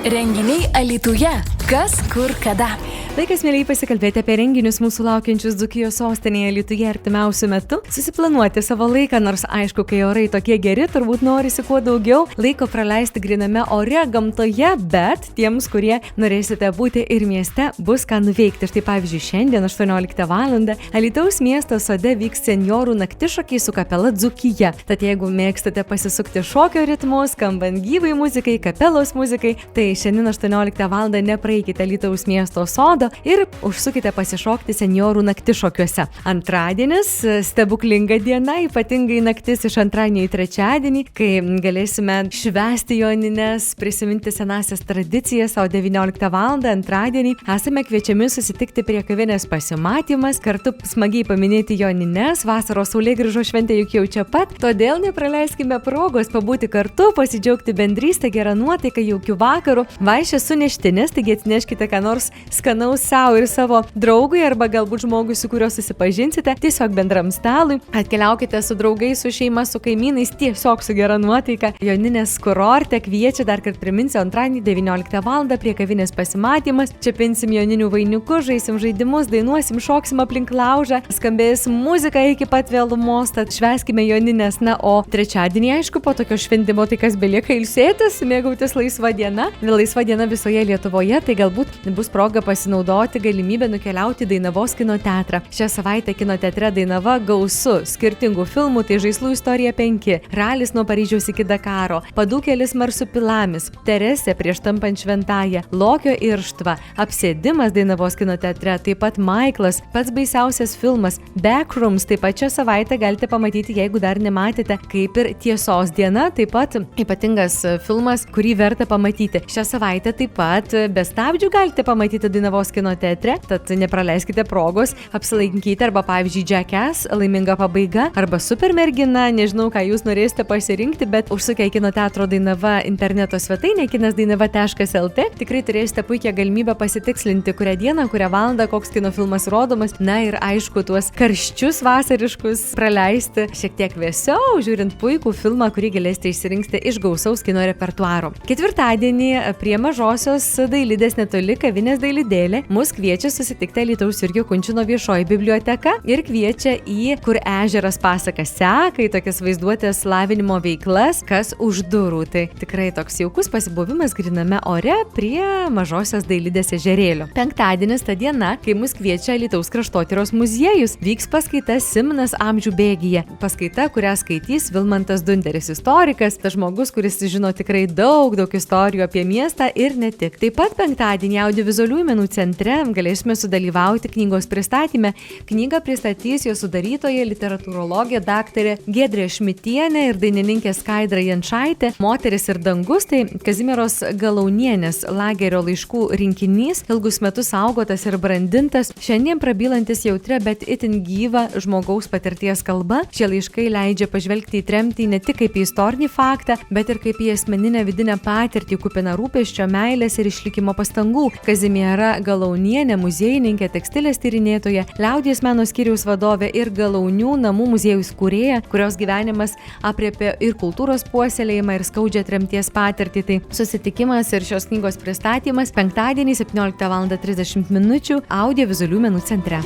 Renginiai Alytuje. Kas, kur, kada. Laikas, mėlyje, pasikalbėti apie renginius mūsų laukiančius Dzūkijos sostinėje Alytuje artimiausiu metu. Susiplanuoti savo laiką, nors aišku, kai orai tokie geri, turbūt norisi kuo daugiau laiko praleisti griname ore, gamtoje, bet tiems, kurie norėsite būti ir mieste, bus ką nuveikti. Štai pavyzdžiui, šiandien 18 val. Alytaus miesto sode vyks senjorų naktišokiai su kapela Dzūkija. Tad jeigu mėgstate pasisukti šokio ritmu, skambant gyvai muzikai, kapelos muzikai, tai šiandien 18 val. Nepraeikite Alytaus miesto sodo ir užsukite pasišokti senjorų naktišokiuose. Antradienis – stebuklinga diena, ypatingai naktis iš antradienio į trečiadienį, kai galėsime švęsti jonines, prisiminti senasias tradicijas, o 19 val. Antradienį esame kviečiami susitikti prie kavinės Pasimatymas, kartu smagiai paminėti jonines, vasaros saulėgrįžos šventė juk jau čia pat, todėl nepraleiskime progos pabūti kartu, pasidžiaugti bendrystę, gerą nuotaiką, jaukių vakarų. Vaišės suneštinės, taigi atneškite ką nors skanaus savo ir savo draugui arba galbūt žmogui, su kuriuo susipažinsite, tiesiog bendram stalui. Atkeliaukite su draugais, su šeima, su kaimynais, tiesiog su gera nuotaika. Joninės kurorte kviečia, dar kartą priminsiu, antradienį 19 val. Prie kavinės Pasimatymas. Čia pinsim joninių vainikus, žaisim žaidimus, dainuosim, šoksim aplink laužą, skambės muzika iki pat vėlumos, tad švęskime joninės. Na, o trečiadienį, aišku, po tokio šventimo, tai kas belieka ilsėtis, mėgautis laisva diena. Laisva diena visoje Lietuvoje, tai galbūt bus proga pasinaudoti galimybę nukeliauti į Dainavos kino teatrą. Šią savaitę kino teatre Dainava gausu skirtingų filmų, tai Žaislų istorija 5, Ralis nuo Paryžiaus iki Dakaro, Padūkėlis Marsupilamis, Teresė prieš tampant šventąją, Lokio irštva, Apsėdimas Dainavos kino teatre, taip pat Maiklas, pats baisiausias filmas, Backrooms, taip pat šią savaitę galite pamatyti, jeigu dar nematėte, kaip ir Tiesos diena, taip pat ypatingas filmas, kurį verta pamatyti. Šią savaitę taip pat Be stabdžių galite pamatyti Dainavos kino teatre, tad nepraleiskite progos apsilankyti arba pavyzdžiui Jackass, Laiminga pabaiga arba Super mergina, nežinau ką jūs norėsite pasirinkti, bet užsukę į kino teatro Dainava interneto svetainę kinas-dainava.lt tikrai turėsite puikią galimybę pasitikslinti, kurią dieną, kurią valandą, koks kino filmas rodomas, na ir aišku, tuos karščius vasariškus praleisti šiek tiek vėsiau, žiūrint puikų filmą, kurį galėsite išsirinkti iš gausaus kino repertuaro. Ketvirtadienį prie Mažosios Dailidės netoli kavinės Dailidėlė mus kviečia susitikti Alytaus Jurgio Kunčino viešoji biblioteka ir kviečia į Kur ežeras pasaka seka, į tokias vaizduotės lavinimo veiklas, kas už durų. Tai tikrai toks jaukus pasibuvimas griname ore prie Mažosios Dailidės ežerėlio. Penktadienis ta diena, kai mus kviečia Alytaus kraštotyros muziejus, vyks paskaita Simnas amžių bėgyje. Paskaita, kurią skaitys Vilmantas Dunderis, istorikas, tas žmogus, kuris žino tikrai daug istorijų apie miestą ir ne tik. Taip pat penktadienį Audiovizualiųjų menų centre galėsime sudalyvauti knygos pristatyme. Knygą pristatys jo sudarytoja literatūrologė daktarė Giedrė Šmitienė ir dainininkė Skaidra Jančaitė. Moteris ir dangus, tai Kazimieros Galaunienės lagerio laiškų rinkinys, ilgus metus saugotas ir brandintas, šiandien prabylantis jautria, bet itin gyva žmogaus patirties kalba. Šie laiškai leidžia pažvelgti į tremtį ne tik kaip į istorinį faktą, bet ir kaip į asmeninę vidinę patirtį, kupiną rūpesčio, meilės ir išlikimo pastangų. Kazimiera Galaunienė, muziejininkė, tekstilės tyrinėtoja, liaudies meno skyriaus vadovė ir Galaunių namų muziejaus kūrėja, kurios gyvenimas aprėpė ir kultūros puoselėjimą, ir skaudžią tremties patirtį. Tai susitikimas ir šios knygos pristatymas penktadienį 17:30 min. Audiovizualių menų centre.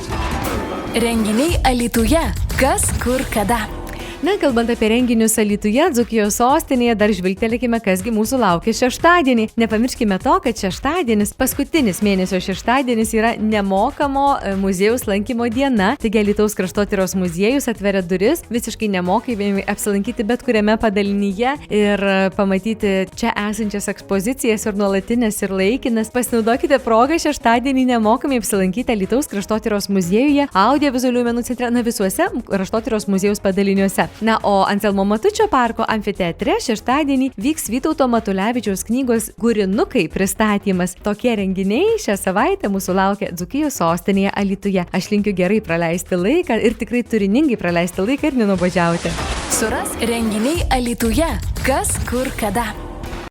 Renginiai Alytuje. Kas, kur, kada. Na, kalbant apie renginius Alytuje, Dzūkijos sostinėje, dar žvilgtelėkime, kasgi mūsų laukia šeštadienį. Nepamirškime to, kad šeštadienis, paskutinis mėnesio šeštadienis, yra nemokamo muziejaus lankymo diena. Taigi Alytaus kraštotyros muziejus atveria duris visiškai nemokamai apsilankyti bet kuriame padalinyje ir pamatyti čia esančias ekspozicijas ir nuolatinės ir laikinas. Pasinaudokite progą šeštadienį nemokamai apsilankyti Alytaus kraštotyros muziejuje, Audiovizualiųjų menų centre, visuose kraštotyros muziejaus padaliniuose. Na, o Anselmo Matučio parko amfiteatre šeštadienį vyks Vytauto Matulevičiaus knygos Gurinukai pristatymas. Tokie renginiai šią savaitę mūsų laukia Dzūkijos sostinėje Alytuje. Aš linkiu gerai praleisti laiką ir tikrai turiningai praleisti laiką ir nenuobodžiauti. Suras renginiai Alytuje. Kas, kur, kada.